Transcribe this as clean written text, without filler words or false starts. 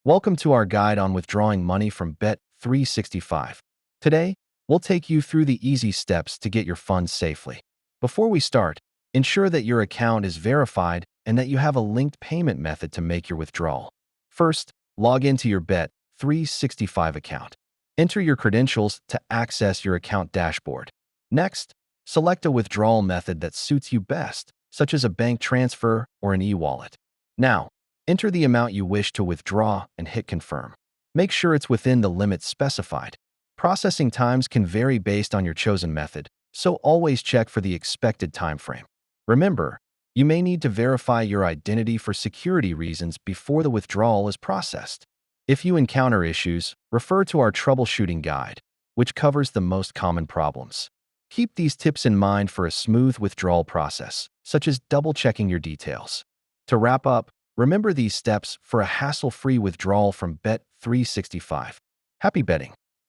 Welcome to our guide on withdrawing money from Bet365. Today, we'll take you through the easy steps to get your funds safely. Before we start, ensure that your account is verified and that you have a linked payment method to make your withdrawal. First, log into your Bet365 account. Enter your credentials to access your account dashboard. Next, select a withdrawal method that suits you best, such as a bank transfer or an e-wallet. Now, enter the amount you wish to withdraw and hit confirm. Make sure it's within the limits specified. Processing times can vary based on your chosen method, so always check for the expected time frame. Remember, you may need to verify your identity for security reasons before the withdrawal is processed. If you encounter issues, refer to our troubleshooting guide, which covers the most common problems. Keep these tips in mind for a smooth withdrawal process, such as double-checking your details. To wrap up, remember these steps for a hassle-free withdrawal from Bet365. Happy betting!